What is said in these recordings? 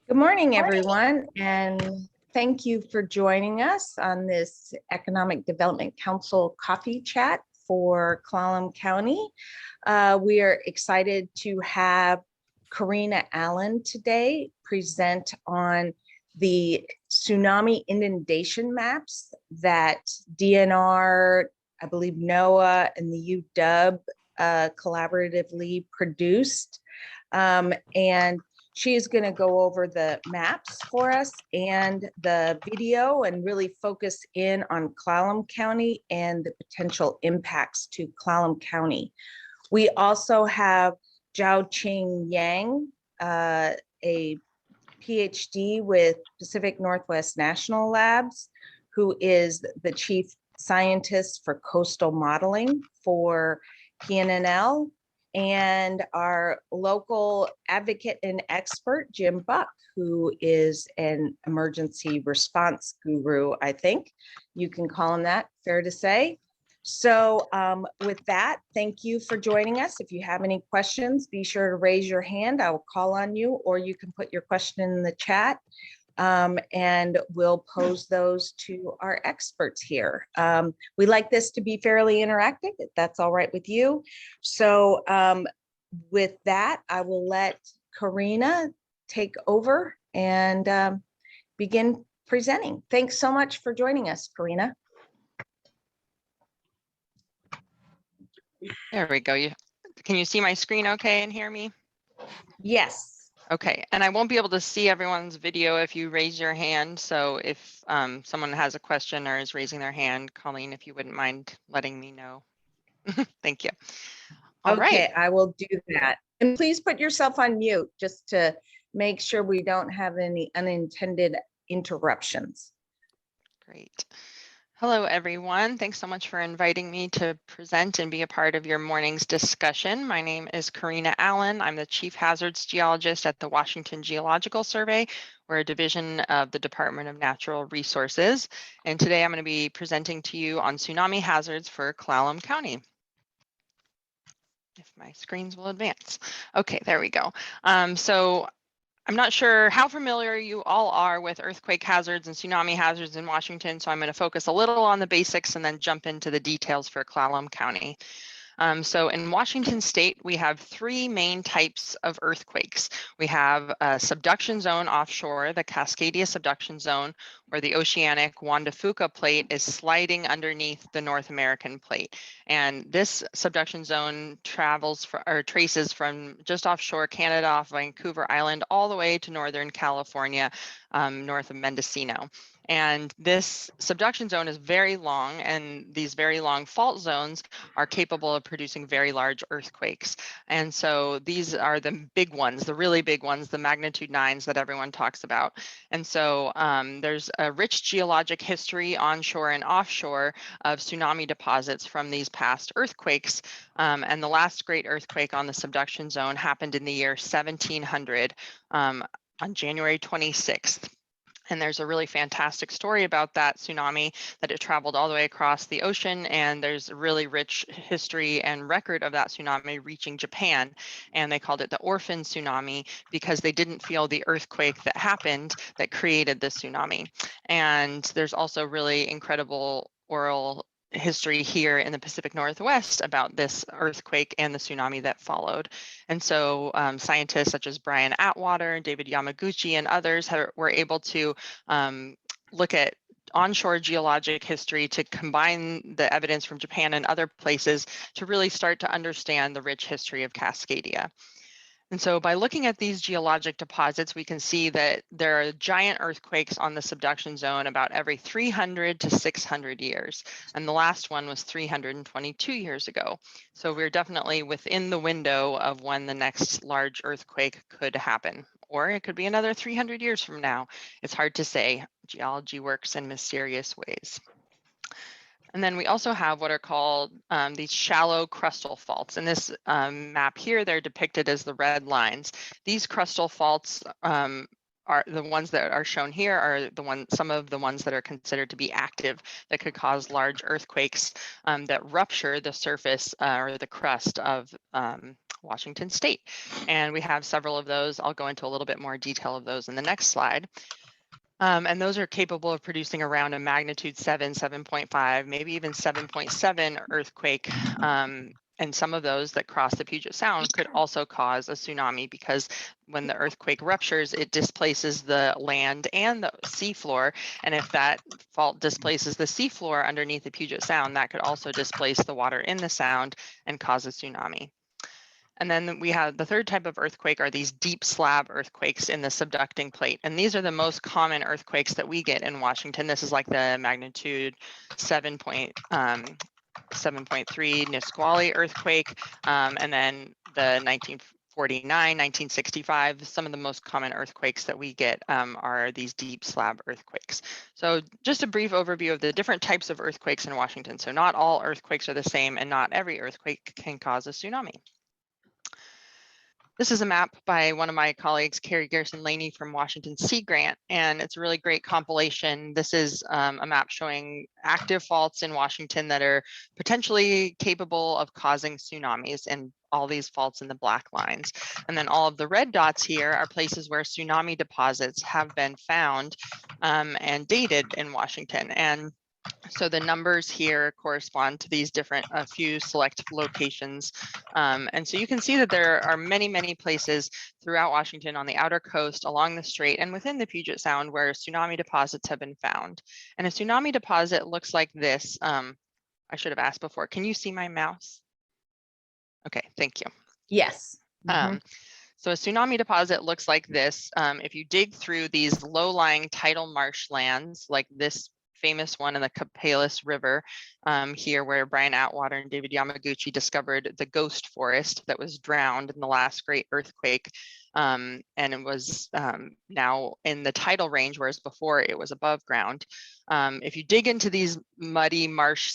Good morning, everyone, and thank you for joining us on this Economic Development Council coffee chat for Clallam County. We are excited to have Corina Allen today present on the Tsunami Inundation Maps that DNR, I believe NOAA and the UW collaboratively produced. And she is going to go over the maps for us and the video and really focus in on Clallam County and the potential impacts to Clallam County. We also have Zhao Qing Yang, a PhD with Pacific Northwest National Labs, who is the chief scientist for coastal modeling for PNNL, and our local advocate and expert, Jim Buck, who is an emergency response guru, I think. You can call him that, fair to say. So with that, thank you for joining us. If you have any questions, be sure to raise your hand. I will call on you, or you can put your question in the chat. And we'll pose those to our experts here. We like this to be fairly interactive, if that's all right with you. So with that, I will let Corina take over and begin presenting. Thanks so much for joining us, Corina. There we go. Can you see my screen okay and hear me? Yes. Okay, and I won't be able to see everyone's video if you raise your hand. So if someone has a question or is raising their hand, Colleen, if you wouldn't mind letting me know. Thank you. All okay, right. I will do that. And please put yourself on mute just to make sure we don't have any unintended interruptions. Great. Hello, everyone. Thanks so much for inviting me to present and be a part of your morning's discussion. My name is Corina Allen. I'm the Chief Hazards Geologist at the Washington Geological Survey. We're a division of the Department of Natural Resources. And today I'm going to be presenting to you on tsunami hazards for Clallam County. If my screens will advance. Okay, there we go. So I'm not sure how familiar you all are with earthquake hazards and tsunami hazards in Washington, so I'm going to focus a little on the basics and then jump into the details for Clallam County. So in Washington State, we have three main types of earthquakes. We have a subduction zone offshore, the Cascadia Subduction Zone, where the oceanic Juan de Fuca plate is sliding underneath the North American plate. And this subduction zone traces from just offshore Canada off Vancouver Island all the way to Northern California, north of Mendocino. And this subduction zone is very long, and these very long fault zones are capable of producing very large earthquakes. And so these are the big ones, the really big ones, the magnitude 9s that everyone talks about. And so there's a rich geologic history onshore and offshore of tsunami deposits from these past earthquakes. And the last great earthquake on the subduction zone happened in the year 1700 on January 26th. And there's a really fantastic story about that tsunami, that it traveled all the way across the ocean, and there's a really rich history and record of that tsunami reaching Japan. And they called it the orphan tsunami because they didn't feel the earthquake that happened that created the tsunami. And there's also really incredible oral history here in the Pacific Northwest about this earthquake and the tsunami that followed. And so scientists such as Brian Atwater, David Yamaguchi, and others were able to look at onshore geologic history to combine the evidence from Japan and other places to really start to understand the rich history of Cascadia. And so by looking at these geologic deposits, we can see that there are giant earthquakes on the subduction zone about every 300 to 600 years. And the last one was 322 years ago. So we're definitely within the window of when the next large earthquake could happen. Or it could be another 300 years from now. It's hard to say. Geology works in mysterious ways. And then we also have what are called these shallow crustal faults. In this map here, they're depicted as the red lines. These crustal faults are the ones that are shown here are some of the ones that are considered to be active that could cause large earthquakes that rupture the surface or the crust of Washington State. And we have several of those. I'll go into a little bit more detail of those in the next slide. And those are capable of producing around a magnitude 7, 7.5, maybe even 7.7 earthquake. And some of those that cross the Puget Sound could also cause a tsunami, because when the earthquake ruptures, it displaces the land and the seafloor. And if that fault displaces the seafloor underneath the Puget Sound, that could also displace the water in the sound and cause a tsunami. And then we have the third type of earthquake are these deep slab earthquakes in the subducting plate. And these are the most common earthquakes that we get in Washington. This is like the magnitude 7.3 Nisqually earthquake, and then the 1949, 1965, some of the most common earthquakes that we get are these deep slab earthquakes. So just a brief overview of the different types of earthquakes in Washington. So not all earthquakes are the same, and not every earthquake can cause a tsunami. This is a map by one of my colleagues, Carrie Garrison-Laney from Washington Sea Grant, and it's a really great compilation. This is a map showing active faults in Washington that are potentially capable of causing tsunamis, and all these faults in the black lines. And then all of the red dots here are places where tsunami deposits have been found and dated in Washington. And so the numbers here correspond to these different few select locations. And so you can see that there are many, many places throughout Washington on the outer coast, along the strait, and within the Puget Sound where tsunami deposits have been found. And a tsunami deposit looks like this. I should have asked before, can you see my mouse? Okay, thank you. Yes. So a tsunami deposit looks like this. If you dig through these low-lying tidal marshlands, like this famous one in the Copalis River here, where Brian Atwater and David Yamaguchi discovered the ghost forest that was drowned in the last great earthquake. And it was now in the tidal range, whereas before it was above ground. If you dig into these muddy marsh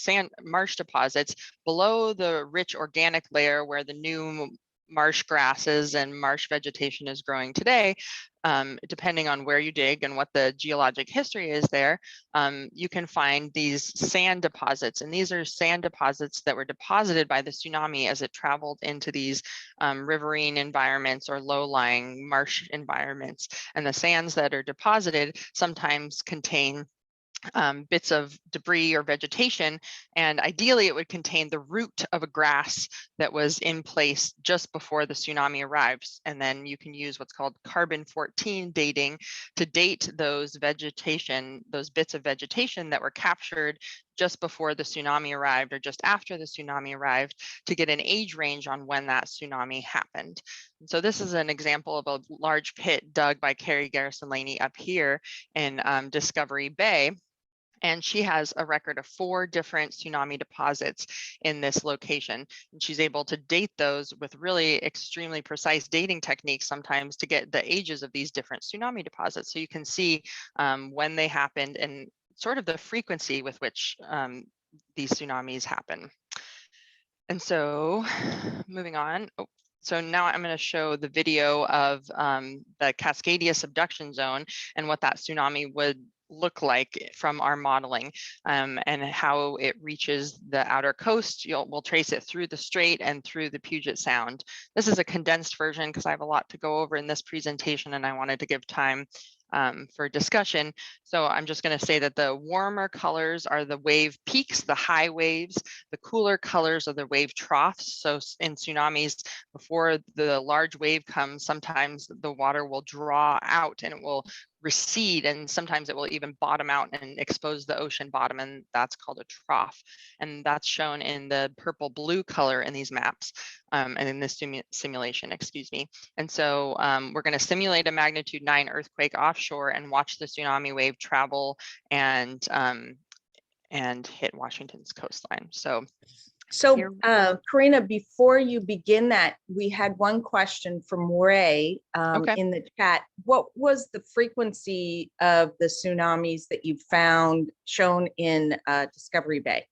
deposits below the rich organic layer where the new marsh grasses and marsh vegetation is growing today, depending on where you dig and what the geologic history is there, you can find these sand deposits. And these are sand deposits that were deposited by the tsunami as it traveled into these riverine environments or low-lying marsh environments. And the sands that are deposited sometimes contain bits of debris or vegetation, and ideally it would contain the root of a grass that was in place just before the tsunami arrives. And then you can use what's called carbon-14 dating to date those bits of vegetation that were captured just before the tsunami arrived or just after the tsunami arrived, to get an age range on when that tsunami happened. And so this is an example of a large pit dug by Carrie Garrison-Laney up here in Discovery Bay. And she has a record of 4 different tsunami deposits in this location. And she's able to date those with really extremely precise dating techniques sometimes to get the ages of these different tsunami deposits. So you can see when they happened and sort of the frequency with which these tsunamis happen. And so moving on. So now I'm going to show the video of the Cascadia Subduction Zone and what that tsunami would look like from our modeling, and how it reaches the outer coast. We'll trace it through the strait and through the Puget Sound. This is a condensed version because I have a lot to go over in this presentation and I wanted to give time for discussion. So I'm just going to say that the warmer colors are the wave peaks, the high waves. The cooler colors are the wave troughs. So in tsunamis, before the large wave comes, sometimes the water will draw out and it will recede, and sometimes it will even bottom out and expose the ocean bottom, and that's called a trough. And that's shown in the purple blue color in these maps, and in this simulation, excuse me. And so we're going to simulate a magnitude 9 earthquake offshore and watch the tsunami wave travel and hit Washington's coastline. So Corina, before you begin that, we had one question from Ray in the chat. What was the frequency of the tsunamis that you found shown in Discovery Bay?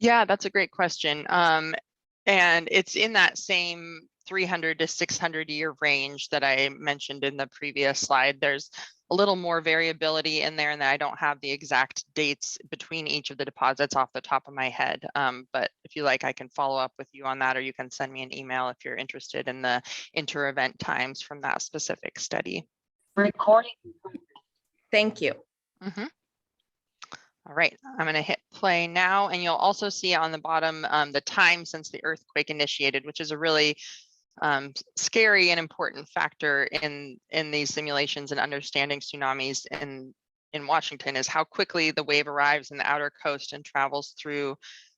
Yeah, that's a great question. And it's in that same 300 to 600 year range that I mentioned in the previous slide. There's a little more variability in there, and I don't have the exact dates between each of the deposits off the top of my head. But if you like, I can follow up with you on that, or you can send me an email if you're interested in the inter-event times from that specific study. Recording. Thank you. Mm-hmm. All right, I'm going to hit play now, and you'll also see on the bottom the time since the earthquake initiated, which is a really scary and important factor in these simulations and understanding tsunamis in Washington, is how quickly the wave arrives in the outer coast and travels through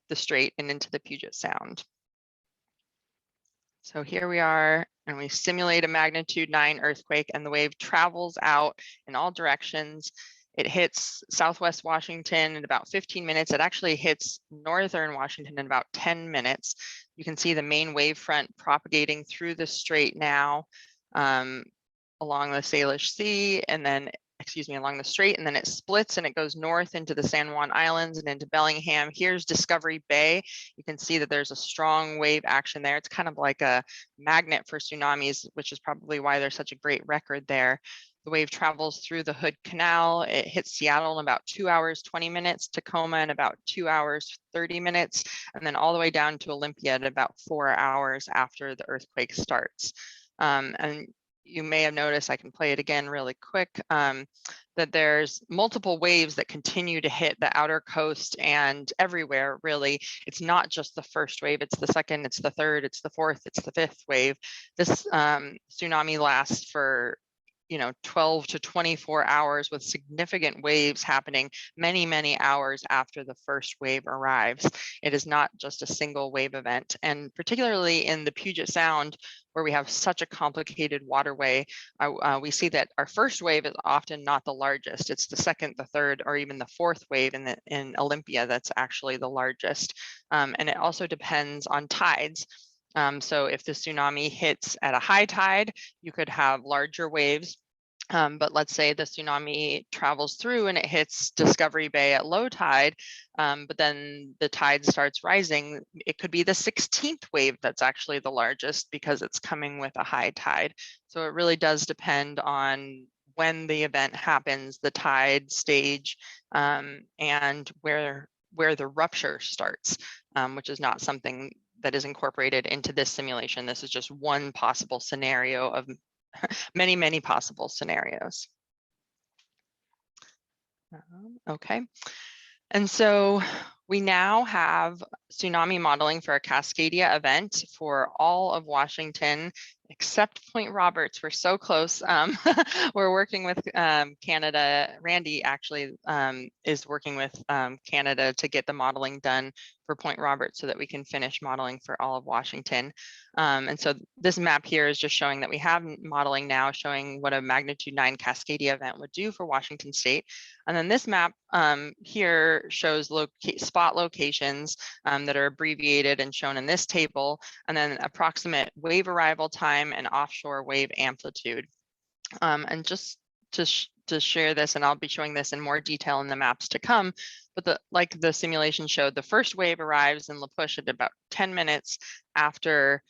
the strait and into the Puget Sound. So here we are, and we simulate a magnitude 9 earthquake, and the wave travels out in all directions. It hits Southwest Washington in about 15 minutes. It actually hits Northern Washington in about 10 minutes. You can see the main wave front propagating through the strait now along the Salish Sea, and then, along the strait, and then it splits and it goes north into the San Juan Islands and into Bellingham. Here's Discovery Bay. You can see that there's a strong wave action there. It's kind of like a magnet for tsunamis, which is probably why there's such a great record there. The wave travels through the Hood Canal. It hits Seattle in about 2 hours, 20 minutes, Tacoma in about 2 hours, 30 minutes, and then all the way down to Olympia at about 4 hours after the earthquake starts. And you may have noticed, I can play it again really quick, that there's multiple waves that continue to hit the outer coast and everywhere, really. It's not just the first wave, it's the second, it's the third, it's the fourth, it's the fifth wave. This tsunami lasts for 12 to 24 hours with significant waves happening many hours after the first wave arrives. It is not just a single wave event. And particularly in the Puget Sound, where we have such a complicated waterway, we see that our first wave is often not the largest. It's the second, the third, or even the fourth wave in Olympia that's actually the largest. And it also depends on tides. So if the tsunami hits at a high tide, you could have larger waves. But let's say the tsunami travels through and it hits Discovery Bay at low tide, but then the tide starts rising. It could be the 16th wave that's actually the largest because it's coming with a high tide. So it really does depend on when the event happens, the tide stage, and where the rupture starts, which is not something that is incorporated into this simulation. This is just one possible scenario of many possible scenarios. Okay, and so we now have tsunami modeling for a Cascadia event for all of Washington, except Point Roberts. We're so close. We're working with Canada. Randy actually is working with Canada to get the modeling done for Point Roberts so that we can finish modeling for all of Washington. And so this map here is just showing that we have modeling now showing what a magnitude 9 Cascadia event would do for Washington State. And then this map here shows spot locations that are abbreviated and shown in this table, and then approximate wave arrival time and offshore wave amplitude. And just to share this, and I'll be showing this in more detail in the maps to come, but like the simulation showed, the first wave arrives in La Push at about 10 minutes after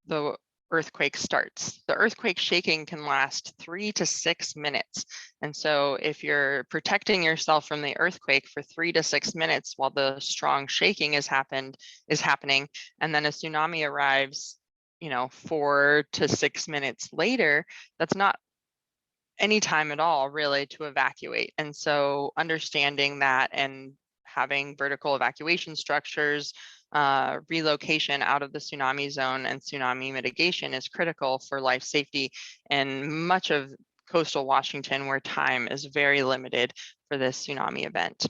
the earthquake starts. The earthquake shaking can last 3 to 6 minutes. And so if you're protecting yourself from the earthquake for 3 to 6 minutes while the strong shaking is happening, and then a tsunami arrives, 4 to 6 minutes later, that's not any time at all really to evacuate. And so understanding that and having vertical evacuation structures, relocation out of the tsunami zone and tsunami mitigation is critical for life safety in much of coastal Washington, where time is very limited for this tsunami event.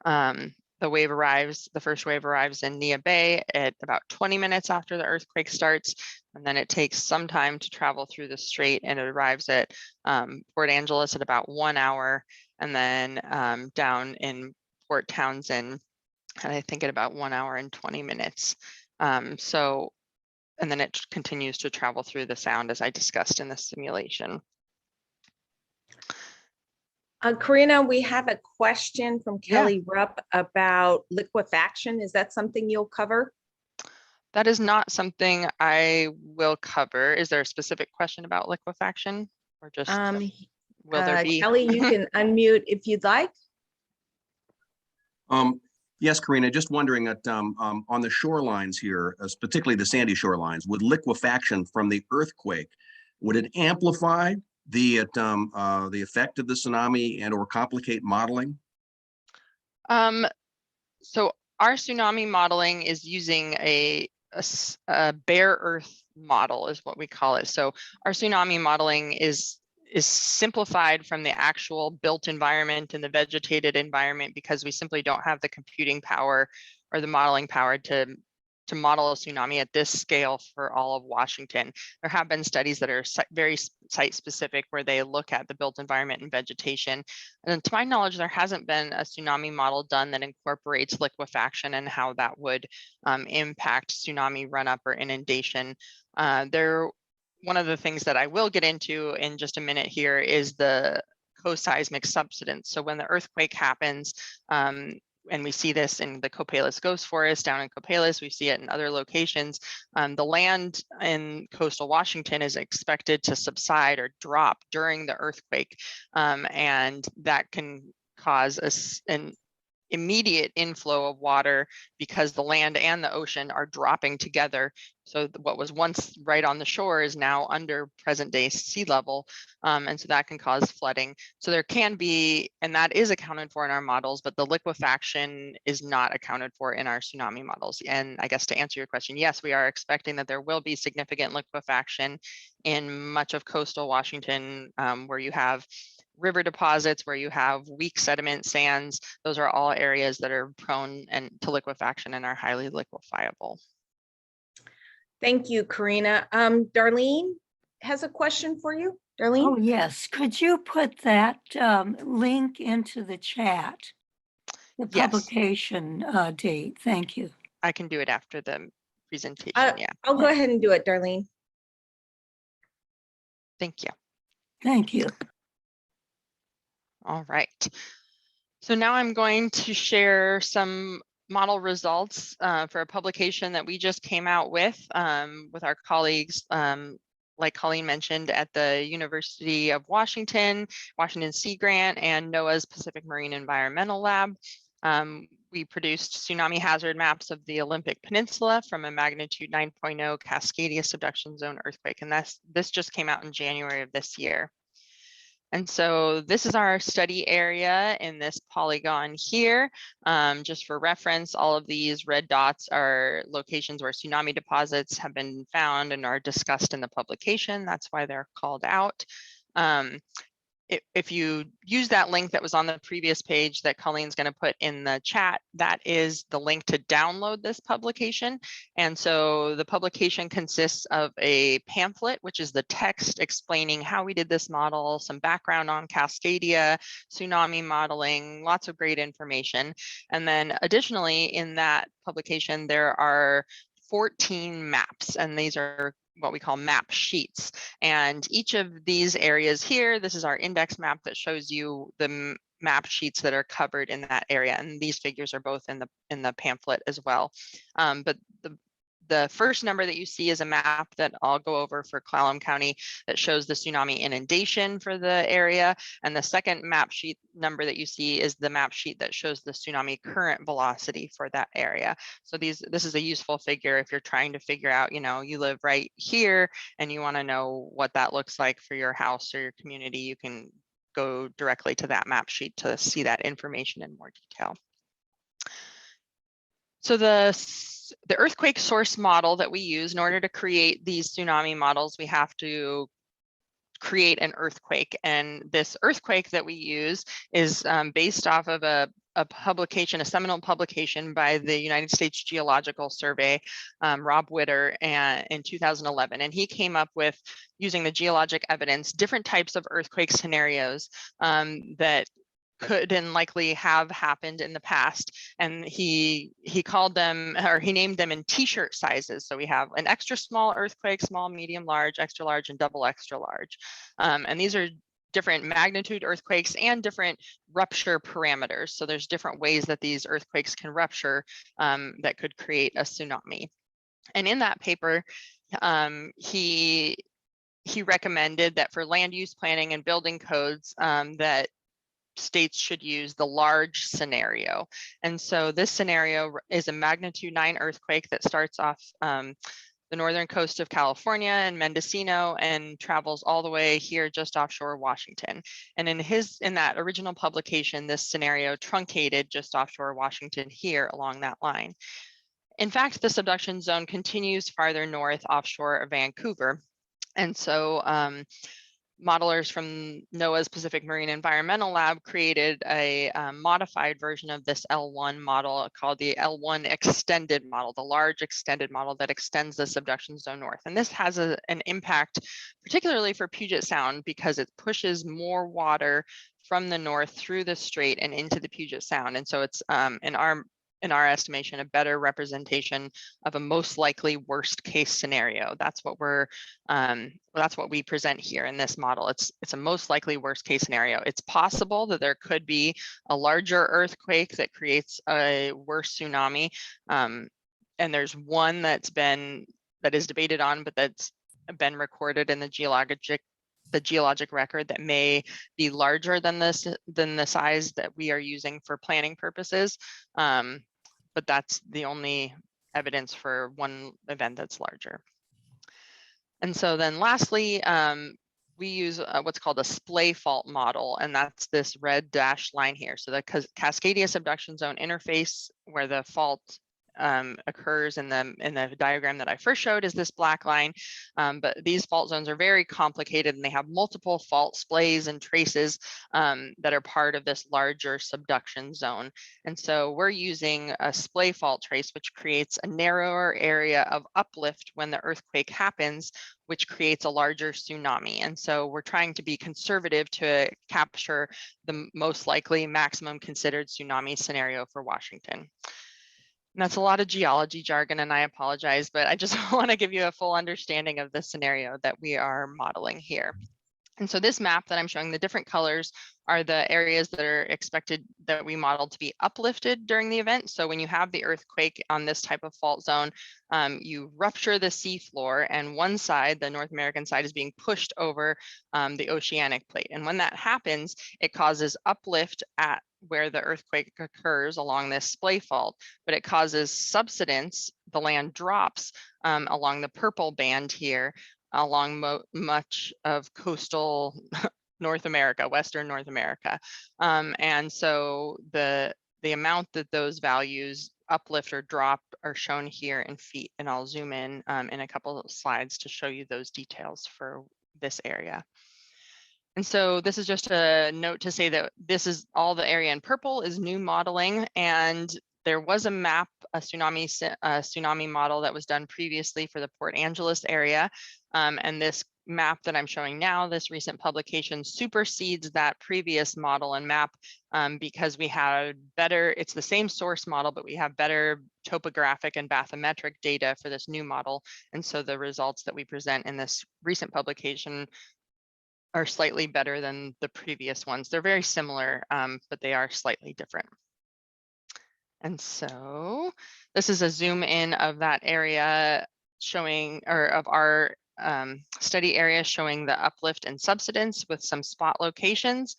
The first wave arrives in Neah Bay at about 20 minutes after the earthquake starts, and then it takes some time to travel through the strait, and it arrives at Port Angeles at about 1 hour, and then down in Port Townsend, and I think at about 1 hour and 20 minutes. And then it continues to travel through the sound as I discussed in the simulation. Corina, we have a question from Kelly Rupp about liquefaction. Is that something you'll cover? That is not something I will cover. Is there a specific question about liquefaction, or just will there be? Kelly, you can unmute if you'd like. Yes, Corina, just wondering that on the shorelines here, particularly the sandy shorelines, with liquefaction from the earthquake, would it amplify the effect of the tsunami and or complicate modeling? So our tsunami modeling is using a bare earth model is what we call it. So our tsunami modeling is simplified from the actual built environment and the vegetated environment, because we simply don't have the computing power or the modeling power to model a tsunami at this scale for all of Washington. There have been studies that are very site specific where they look at the built environment and vegetation. And to my knowledge, there hasn't been a tsunami model done that incorporates liquefaction and how that would impact tsunami run-up or inundation. One of the things that I will get into in just a minute here is the co-seismic subsidence. So when the earthquake happens, and we see this in the Copalis Ghost Forest down in Copalis, we see it in other locations. The land in coastal Washington is expected to subside or drop during the earthquake, and that can cause an immediate inflow of water because the land and the ocean are dropping together. So what was once right on the shore is now under present day sea level. And so that can cause flooding. So there can be, and that is accounted for in our models, but the liquefaction is not accounted for in our tsunami models. And I guess to answer your question, yes, we are expecting that there will be significant liquefaction in much of coastal Washington, where you have river deposits, where you have weak sediment sands. Those are all areas that are prone to liquefaction and are highly liquefiable. Thank you, Corina. Darlene has a question for you. Darlene? Oh, yes. Could you put that link into the chat? The Yes. publication date. Thank you. I can do it after the presentation. Yeah. I'll go ahead and do it, Darlene. Thank you. Thank you. All right. So now I'm going to share some model results for a publication that we just came out with our colleagues, like Colleen mentioned, at the University of Washington Sea Grant, and NOAA's Pacific Marine Environmental Lab. We produced tsunami hazard maps of the Olympic Peninsula from a magnitude 9.0 Cascadia Subduction Zone earthquake, and this just came out in January of this year. And so this is our study area in this polygon here. Just for reference, all of these red dots are locations where tsunami deposits have been found and are discussed in the publication. That's why they're called out. If you use that link that was on the previous page that Colleen's going to put in the chat, that is the link to download this publication. And so the publication consists of a pamphlet, which is the text explaining how we did this model, some background on Cascadia, tsunami modeling, lots of great information. And then additionally, in that publication, there are 14 maps, and these are what we call map sheets. And each of these areas here, this is our index map that shows you the map sheets that are covered in that area. And these figures are both in the pamphlet as well. But the first number that you see is a map that I'll go over for Clallam County that shows the tsunami inundation for the area. And the second map sheet number that you see is the map sheet that shows the tsunami current velocity for that area. So this is a useful figure if you're trying to figure out, you live right here and you want to know what that looks like for your house or your community, you can go directly to that map sheet to see that information in more detail. So the earthquake source model that we use in order to create these tsunami models, we have to create an earthquake. And this earthquake that we use is based off of a publication, a seminal publication by the United States Geological Survey, Rob Witter, in 2011. And he came up with, using the geologic evidence, different types of earthquake scenarios that could and likely have happened in the past, and he called them, or he named them in t-shirt sizes. So we have an extra small earthquake, small, medium, large, extra large, and double extra large. And these are different magnitude earthquakes and different rupture parameters. So there's different ways that these earthquakes can rupture that could create a tsunami. And in that paper, he recommended that for land use planning and building codes, that states should use the large scenario. And so this scenario is a magnitude 9 earthquake that starts off the northern coast of California and Mendocino and travels all the way here just offshore Washington. And in that original publication, this scenario truncated just offshore Washington here along that line. In fact, the subduction zone continues farther north offshore of Vancouver. And so modelers from NOAA's Pacific Marine Environmental Lab created a modified version of this L1 model called the L1 extended model, the large extended model that extends the subduction zone north. And this has an impact, particularly for Puget Sound, because it pushes more water from the north through the strait and into the Puget Sound. And so it's in our estimation, a better representation of a most likely worst case scenario. That's what we present here in this model. It's a most likely worst case scenario. It's possible that there could be a larger earthquake that creates a worse tsunami. And there's one that is debated on, but that's been recorded in the geologic record that may be larger than the size that we are using for planning purposes. But that's the only evidence for one event that's larger. And so then lastly, we use what's called a splay fault model, and that's this red dashed line here. So the Cascadia Subduction Zone interface where the fault occurs in the diagram that I first showed is this black line, but these fault zones are very complicated and they have multiple fault splays and traces that are part of this larger subduction zone. And so we're using a splay fault trace, which creates a narrower area of uplift when the earthquake happens, which creates a larger tsunami. And so we're trying to be conservative to capture the most likely maximum considered tsunami scenario for Washington. And that's a lot of geology jargon, and I apologize, but I just want to give you a full understanding of the scenario that we are modeling here. And so this map that I'm showing, the different colors are the areas that are expected that we modeled to be uplifted during the event. So when you have the earthquake on this type of fault zone, you rupture the seafloor, and one side, the North American side, is being pushed over the oceanic plate. And when that happens, it causes uplift at where the earthquake occurs along this splay fault, but it causes subsidence. The land drops along the purple band here, along much of coastal North America, Western North America. And so the amount that those values uplift or drop are shown here in feet, and I'll zoom in a couple of slides to show you those details for this area. And so this is just a note to say that this is all the area in purple is new modeling, and there was a map, a tsunami model that was done previously for the Port Angeles area. And this map that I'm showing now, this recent publication, supersedes that previous model and map because we had better, it's the same source model, but we have better topographic and bathymetric data for this new model. And so the results that we present in this recent publication are slightly better than the previous ones. They're very similar, but they are slightly different. And so this is a zoom in of that area showing, or of our study area showing the uplift and subsidence with some spot locations,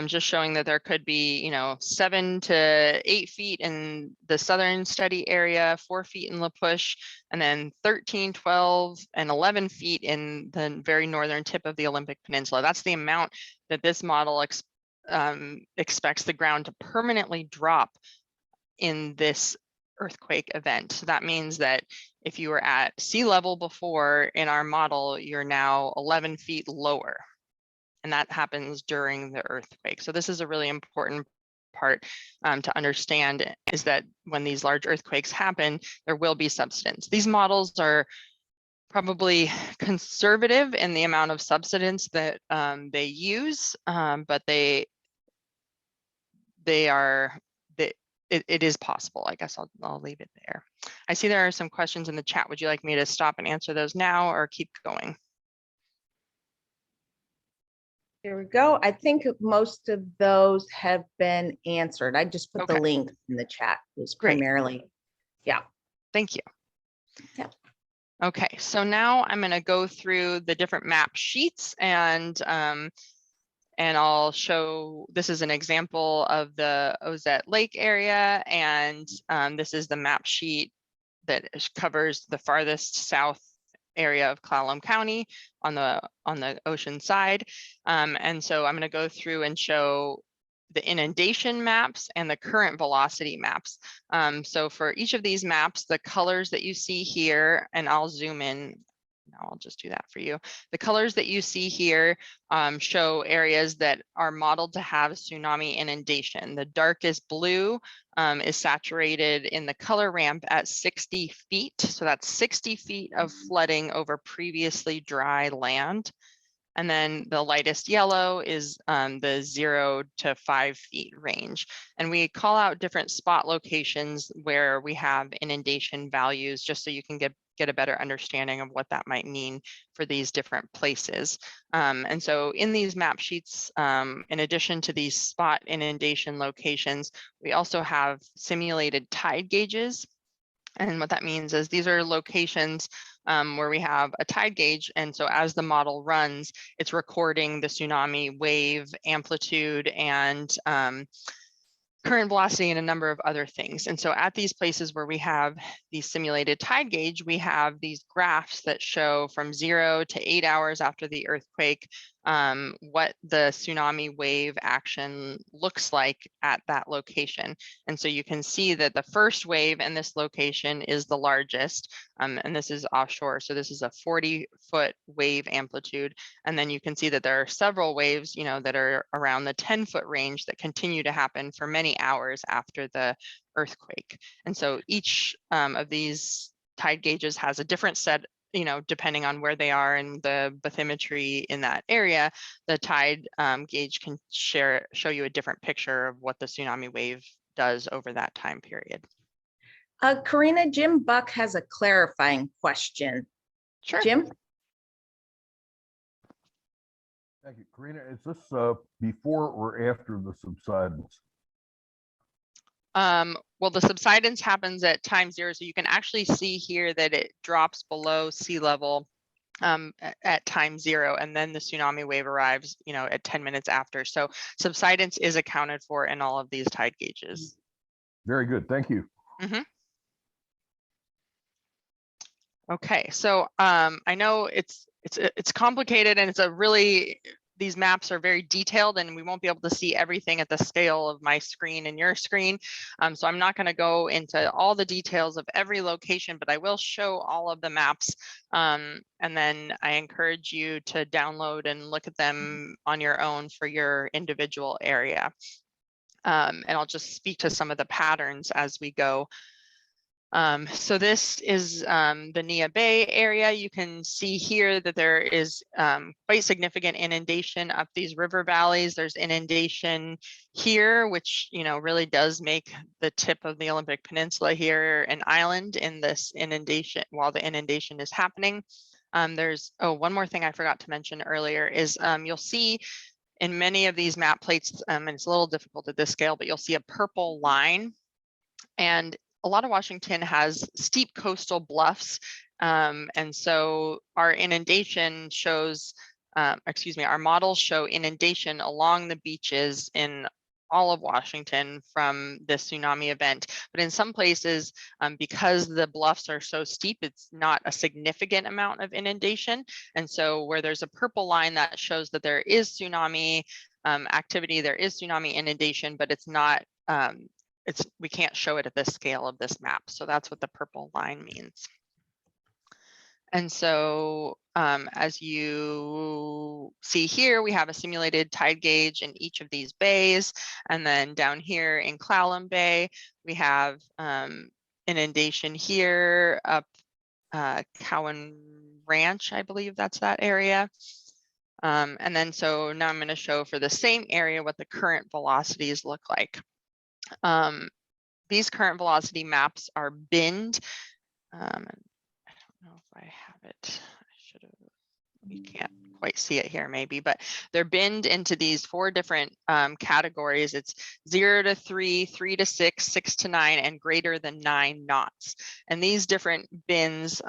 just showing that there could be, 7 to 8 feet in the southern study area, 4 feet in La Push, and then 13, 12, and 11 feet in the very northern tip of the Olympic Peninsula. That's the amount that this model expects the ground to permanently drop in this earthquake event. So that means that if you were at sea level before in our model, you're now 11 feet lower. And that happens during the earthquake. So this is a really important part to understand, is that when these large earthquakes happen, there will be subsidence. These models are probably conservative in the amount of subsidence that they use, but it is possible. I guess I'll leave it there. I see there are some questions in the chat. Would you like me to stop and answer those now or keep going? There we go. I think most of those have been answered. I just put the link in the chat. It was Great. primarily, yeah. Thank you. Yeah. Okay, so now I'm going to go through the different map sheets and I'll show, this is an example of the Ozette Lake area, and this is the map sheet that covers the farthest south area of Clallam County on the ocean side. And so I'm going to go through and show the inundation maps and the current velocity maps. So for each of these maps, the colors that you see here, and I'll zoom in. Now I'll just do that for you. The colors that you see here show areas that are modeled to have tsunami inundation. The darkest blue is saturated in the color ramp at 60 feet. So that's 60 feet of flooding over previously dry land. And then the lightest yellow is the 0 to 5 feet range. And we call out different spot locations where we have inundation values, just so you can get a better understanding of what that might mean for these different places. And so in these map sheets, in addition to these spot inundation locations, we also have simulated tide gauges. And what that means is these are locations where we have a tide gauge. And so as the model runs, it's recording the tsunami wave amplitude and current velocity and a number of other things. And so at these places where we have these simulated tide gauge, we have these graphs that show from 0 to 8 hours after the earthquake, what the tsunami wave action looks like at that location. And so you can see that the first wave in this location is the largest, and this is offshore. So this is a 40-foot wave amplitude. And then you can see that there are several waves, that are around the 10-foot range that continue to happen for many hours after the earthquake. And so each of these tide gauges has a different set, depending on where they are in the bathymetry in that area. The tide gauge can show you a different picture of what the tsunami wave does over that time period. Corina, Jim Buck has a clarifying question. Sure. Jim? Thank you. Corina, is this before or after the subsidence? Well, the subsidence happens at time 0, so you can actually see here that it drops below sea level at time 0, and then the tsunami wave arrives, at 10 minutes after. So subsidence is accounted for in all of these tide gauges. Very good. Thank you. Mm-hmm. Okay, so I know it's complicated, and these maps are very detailed, and we won't be able to see everything at the scale of my screen and your screen. So I'm not going to go into all the details of every location, but I will show all of the maps. And then I encourage you to download and look at them on your own for your individual area. And I'll just speak to some of the patterns as we go. So this is the Nia Bay area. You can see here that there is quite significant inundation up these river valleys. There's inundation here, which really does make the tip of the Olympic Peninsula here an island in this inundation while the inundation is happening. There's one more thing I forgot to mention earlier is you'll see in many of these map plates, and it's a little difficult at this scale, but you'll see a purple line. And a lot of Washington has steep coastal bluffs. And so our inundation shows, our models show inundation along the beaches in all of Washington from this tsunami event. But in some places, because the bluffs are so steep, it's not a significant amount of inundation. And so where there's a purple line that shows that there is tsunami activity, there is tsunami inundation, but it's not, we can't show it at the scale of this map. So that's what the purple line means. And so as you see here, we have a simulated tide gauge in each of these bays. And then down here in Clallam Bay, we have inundation here up Cowan Ranch, I believe that's that area. And then so now I'm going to show for the same area what the current velocities look like. These current velocity maps are binned. I don't know if I have it. I should have. You can't quite see it here maybe, but they're binned into these 4 different categories. It's 0 to 3, 3 to 6, 6 to 9, and greater than 9 knots. And these different bins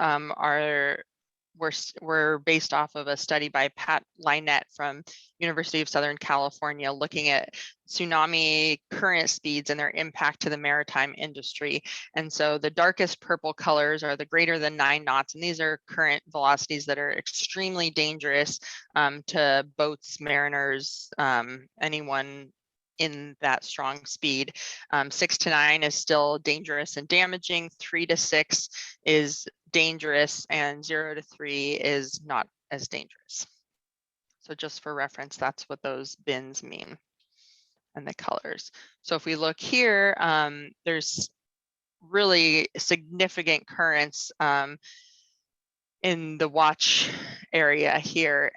were based off of a study by Pat Lynette from University of Southern California, looking at tsunami current speeds and their impact to the maritime industry. And so the darkest purple colors are the greater than 9 knots, and these are current velocities that are extremely dangerous to boats, mariners, anyone in that strong speed. 6 to 9 is still dangerous and damaging. 3 to 6 is dangerous, and 0 to 3 is not as dangerous. So just for reference, that's what those bins mean and the colors. So if we look here, there's really significant currents in the watch area here.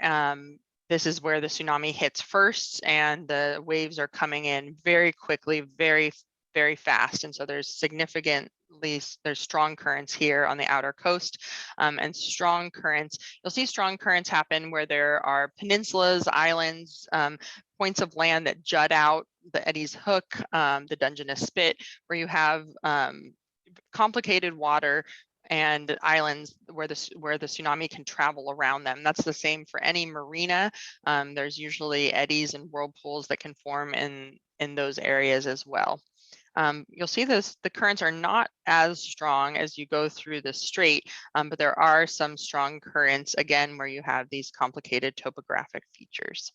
This is where the tsunami hits first, and the waves are coming in very quickly, very, very fast. And so there's there's strong currents here on the outer coast, and strong currents. You'll see strong currents happen where there are peninsulas, islands, points of land that jut out, the Eddy's Hook, the Dungeness Spit, where you have complicated water and islands where the tsunami can travel around them. That's the same for any marina. There's usually eddies and whirlpools that can form in those areas as well. You'll see the currents are not as strong as you go through the strait, but there are some strong currents, again, where you have these complicated topographic features.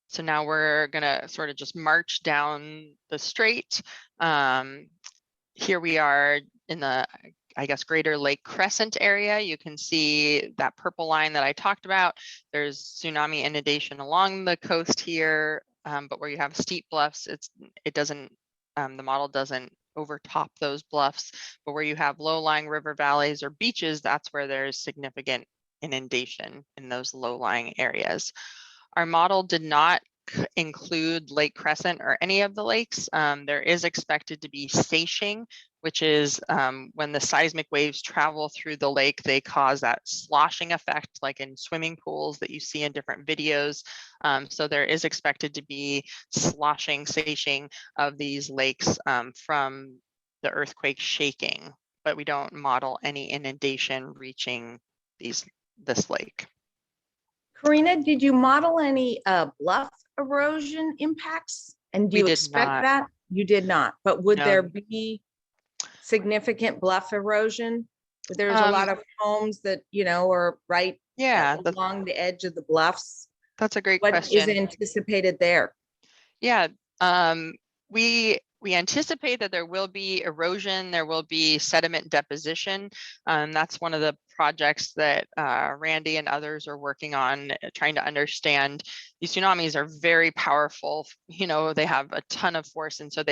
So now we're gonna sort of just march down the strait. Here we are in the, I guess, Greater Lake Crescent area. You can see that purple line that I talked about. There's tsunami inundation along the coast here, but where you have steep bluffs, the model doesn't overtop those bluffs. But where you have low-lying river valleys or beaches, that's where there's significant inundation in those low-lying areas. Our model did not include Lake Crescent or any of the lakes. There is expected to be sashing, which is when the seismic waves travel through the lake, they cause that sloshing effect, like in swimming pools that you see in different videos. So there is expected to be sloshing, sashing of these lakes from the earthquake shaking, but we don't model any inundation reaching this lake. Corina, did you model any bluff erosion impacts? And do We you did expect not. that? You did not, but would No. there be significant bluff erosion? There's a lot of homes that, are right Yeah, along the edge of the bluffs. that's a great What question. is anticipated there? Yeah, we anticipate that there will be erosion, there will be sediment deposition. That's one of the projects that Randy and others are working on, trying to understand. These tsunamis are very powerful. They have a ton of force, and so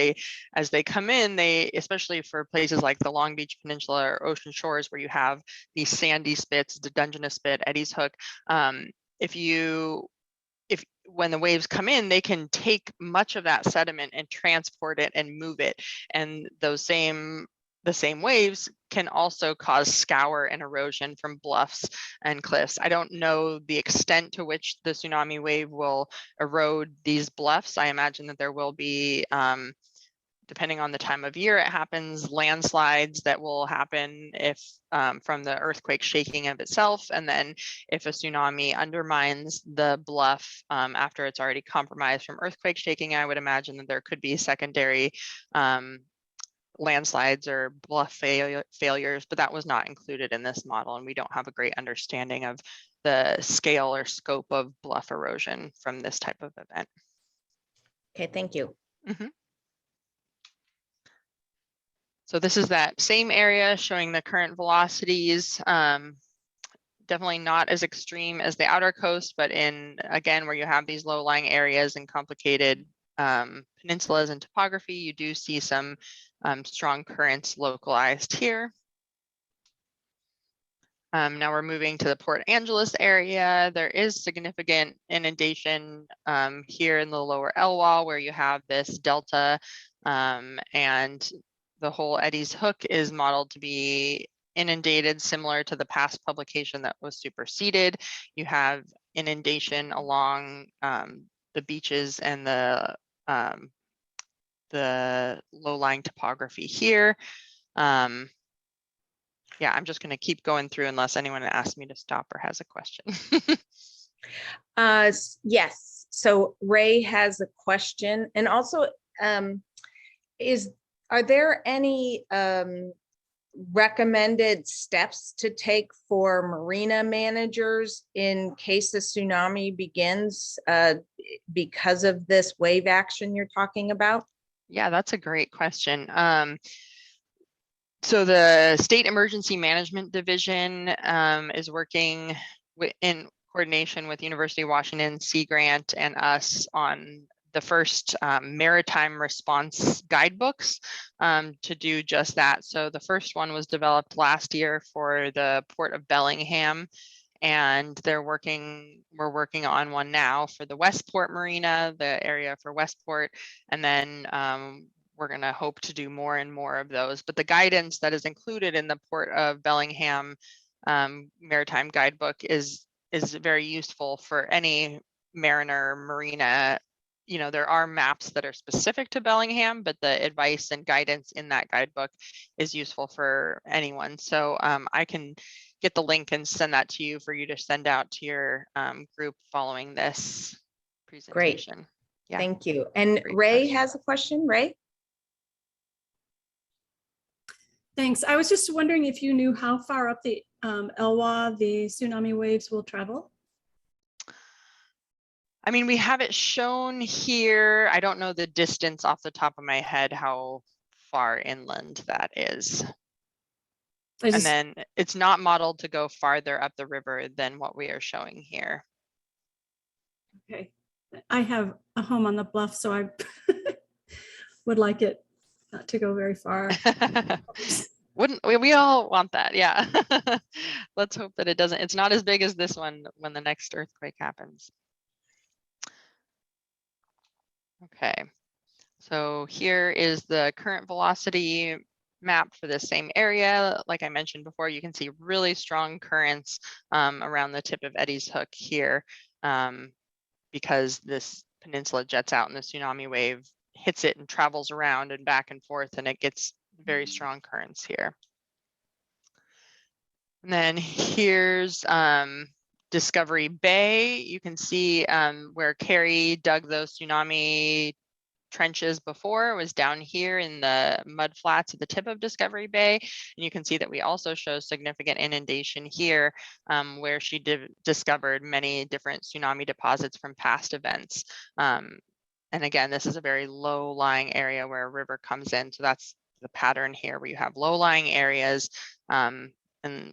as they come in, especially for places like the Long Beach Peninsula or ocean shores where you have these sandy spits, the Dungeness Spit, Eddy's Hook. When the waves come in, they can take much of that sediment and transport it and move it. And the same waves can also cause scour and erosion from bluffs and cliffs. I don't know the extent to which the tsunami wave will erode these bluffs. I imagine that there will be, depending on the time of year it happens, landslides that will happen if from the earthquake shaking of itself. And then if a tsunami undermines the bluff after it's already compromised from earthquake shaking, I would imagine that there could be secondary landslides or bluff failures, but that was not included in this model. And we don't have a great understanding of the scale or scope of bluff erosion from this type of event. Okay, thank you. Mm-hmm. So this is that same area showing the current velocities. Definitely not as extreme as the outer coast, but again, where you have these low-lying areas and complicated peninsulas and topography, you do see some strong currents localized here. Now we're moving to the Port Angeles area. There is significant inundation here in the lower Elwha, where you have this delta, and the whole Eddy's Hook is modeled to be inundated, similar to the past publication that was superseded. You have inundation along the beaches and the low-lying topography here. Yeah, I'm just going to keep going through unless anyone asks me to stop or has a question. Yes, so Ray has a question, and also are there any recommended steps to take for marina managers in case a tsunami begins because of this wave action you're talking about? Yeah, that's a great question. So the State Emergency Management Division is working in coordination with University of Washington, Sea Grant, and us on the first maritime response guidebooks to do just that. So the first one was developed last year for the Port of Bellingham, and we're working on one now for the Westport Marina, the area for Westport, and then we're going to hope to do more and more of those. But the guidance that is included in the Port of Bellingham maritime guidebook is very useful for any mariner, marina. You know, there are maps that are specific to Bellingham, but the advice and guidance in that guidebook is useful for anyone. So I can get the link and send that to you for you to send out to your group following this presentation. Great. Yeah. Thank you. And Great Ray question. has a question. Ray? Thanks. I was just wondering if you knew how far up the Elwha the tsunami waves will travel. I mean, we have it shown here. I don't know the distance off the top of my head, how far inland that is. And then it's not modeled to go farther up the river than what we are showing here. Okay. I have a home on the bluff, so I would like it not to go very far. Wouldn't we all want that? Yeah. Let's hope that it doesn't. It's not as big as this one when the next earthquake happens. Okay. So here is the current velocity map for the same area. Like I mentioned before, you can see really strong currents around the tip of Eddy's Hook here because this peninsula jets out and the tsunami wave hits it and travels around and back and forth, and it gets very strong currents here. And then here's Discovery Bay. You can see where Carrie dug those tsunami trenches before. It was down here in the mud flats at the tip of Discovery Bay. And you can see that we also show significant inundation here where she discovered many different tsunami deposits from past events. And again, this is a very low-lying area where a river comes in. So that's the pattern here where you have low-lying areas and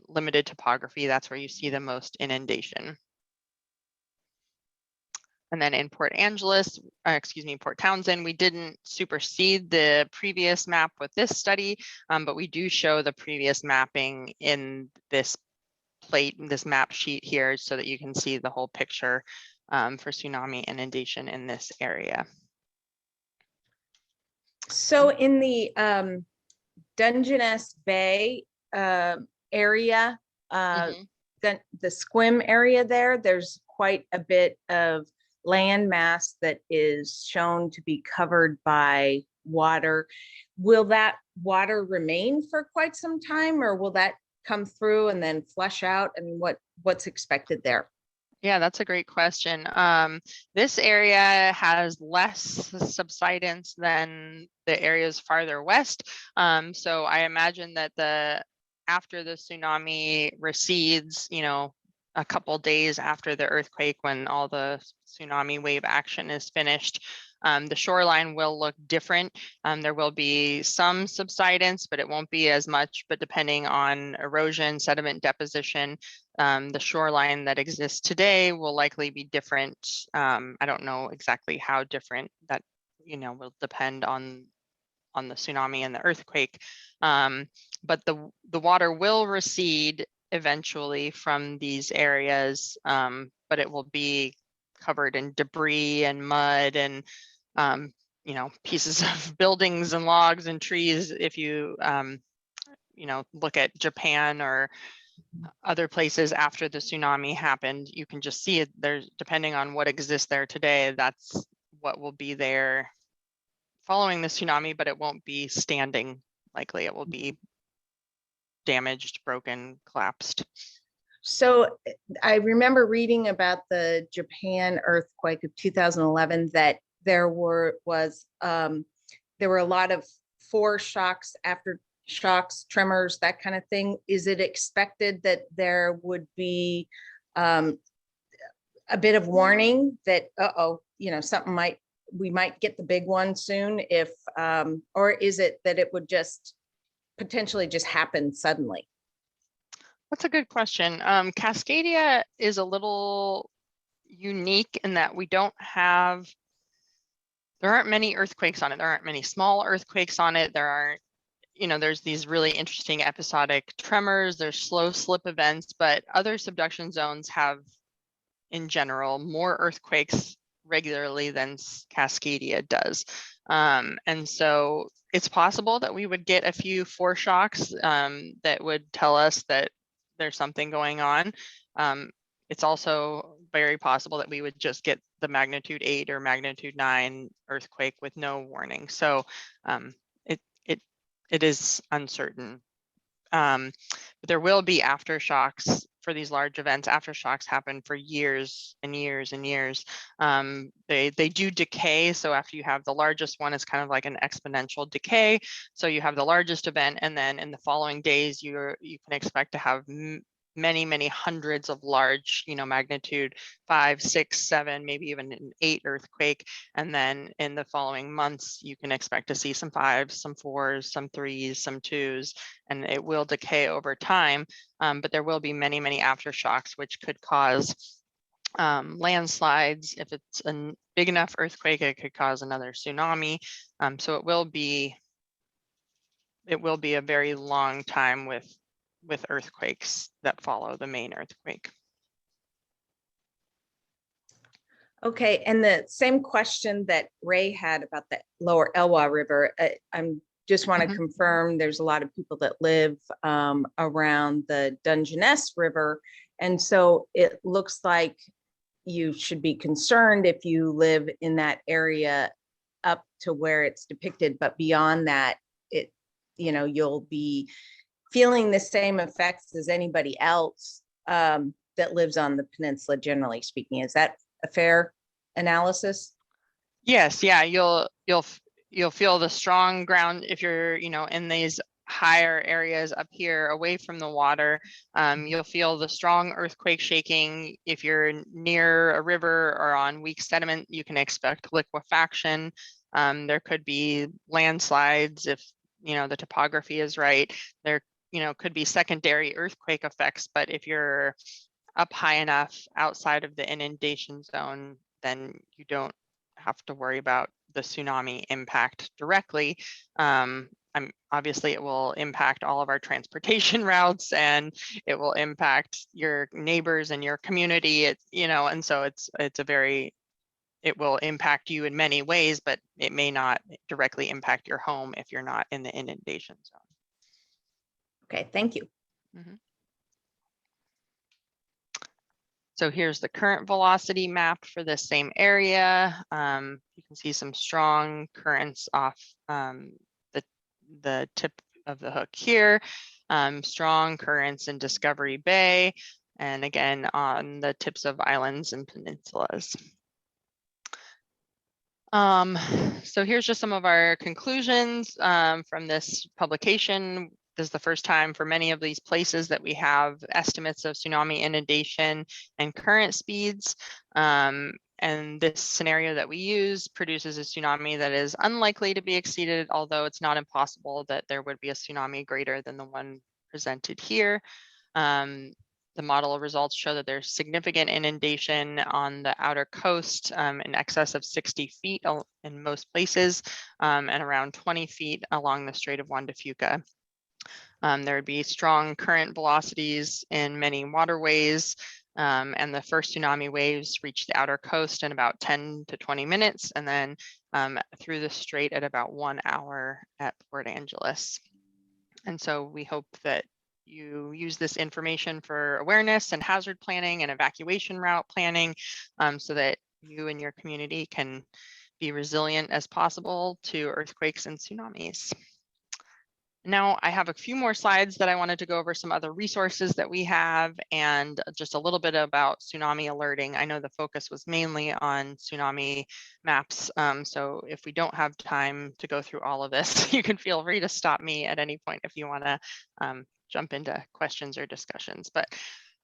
limited topography. That's where you see the most inundation. And then in Port Townsend, we didn't supersede the previous map with this study, but we do show the previous mapping in this plate, this map sheet here, so that you can see the whole picture for tsunami inundation in this area. So in the Dungeness Bay area, the Squim area there's quite a bit of land mass that is shown to be covered by water. Will that water remain for quite some time, or will that come through and then flush out? I mean, what's expected there? Yeah, that's a great question. This area has less subsidence than the areas farther west. So I imagine that after the tsunami recedes, you know, a couple days after the earthquake, when all the tsunami wave action is finished, the shoreline will look different. There will be some subsidence, but it won't be as much. But depending on erosion, sediment deposition, the shoreline that exists today will likely be different. I don't know exactly how different. That, you know, will depend on the tsunami and the earthquake. But the water will recede eventually from these areas, but it will be covered in debris and mud and you know, pieces of buildings and logs and trees if you look at Japan or other places after the tsunami happened, you can just see it. There's, depending on what exists there today, that's what will be there following the tsunami, but it won't be standing likely. It will be damaged, broken, collapsed. So I remember reading about the Japan earthquake of 2011 that there were a lot of foreshocks, aftershocks, tremors, that kind of thing. Is it expected that there would be a bit of warning that we might get the big one soon, if or is it that it would just potentially just happen suddenly? That's a good question. Cascadia is a little unique in that there aren't many earthquakes on it. There aren't many small earthquakes on it. There aren't, there's these really interesting episodic tremors, there's slow slip events, but other subduction zones have, in general, more earthquakes regularly than Cascadia does. And so it's possible that we would get a few foreshocks that would tell us that there's something going on. It's also very possible that we would just get the magnitude 8 or magnitude 9 earthquake with no warning. So it is uncertain. But there will be aftershocks for these large events. Aftershocks happen for years and years and years. They do decay. So after you have the largest one, it's kind of like an exponential decay. So you have the largest event, and then in the following days, you can expect to have many hundreds of large, magnitude 5, 6, 7, maybe even an 8 earthquake. And then in the following months, you can expect to see some 5s, some 4s, some 3s, some 2s, and it will decay over time. But there will be many aftershocks, which could cause landslides. If it's a big enough earthquake, it could cause another tsunami. So it will be a very long time with earthquakes that follow the main earthquake. Okay, and the same question that Ray had about the lower Elwha River, I'm just want to confirm there's a lot of people that live around the Dungeness River, and so it looks like you should be concerned if you live in that area up to where it's depicted, but beyond that, you'll be feeling the same effects as anybody else that lives on the peninsula, generally speaking. Is that a fair analysis? Yes, yeah, you'll feel the strong ground if you're, in these higher areas up here away from the water. You'll feel the strong earthquake shaking. If you're near a river or on weak sediment, you can expect liquefaction. There could be landslides if, the topography is right. There could be secondary earthquake effects, but if you're up high enough outside of the inundation zone, then you don't have to worry about the tsunami impact directly. Obviously it will impact all of our transportation routes, and it will impact your neighbors and your community. And so it will impact you in many ways, but it may not directly impact your home if you're not in the inundation zone. Okay, thank you. So here's the current velocity map for this same area. You can see some strong currents off the tip of the hook here, strong currents in Discovery Bay, and again on the tips of islands and peninsulas. So here's just some of our conclusions from this publication. This is the first time for many of these places that we have estimates of tsunami inundation and current speeds. And this scenario that we use produces a tsunami that is unlikely to be exceeded, although it's not impossible that there would be a tsunami greater than the one presented here. The model results show that there's significant inundation on the outer coast in excess of 60 feet in most places, and around 20 feet along the Strait of Juan de Fuca. There would be strong current velocities in many waterways, and the first tsunami waves reach the outer coast in about 10 to 20 minutes, and then through the strait at about 1 hour at Port Angeles. And so we hope that you use this information for awareness and hazard planning and evacuation route planning, so that you and your community can be resilient as possible to earthquakes and tsunamis. Now I have a few more slides that I wanted to go over some other resources that we have and just a little bit about tsunami alerting. I know the focus was mainly on tsunami maps. So if we don't have time to go through all of this, you can feel free to stop me at any point if you want to jump into questions or discussions. But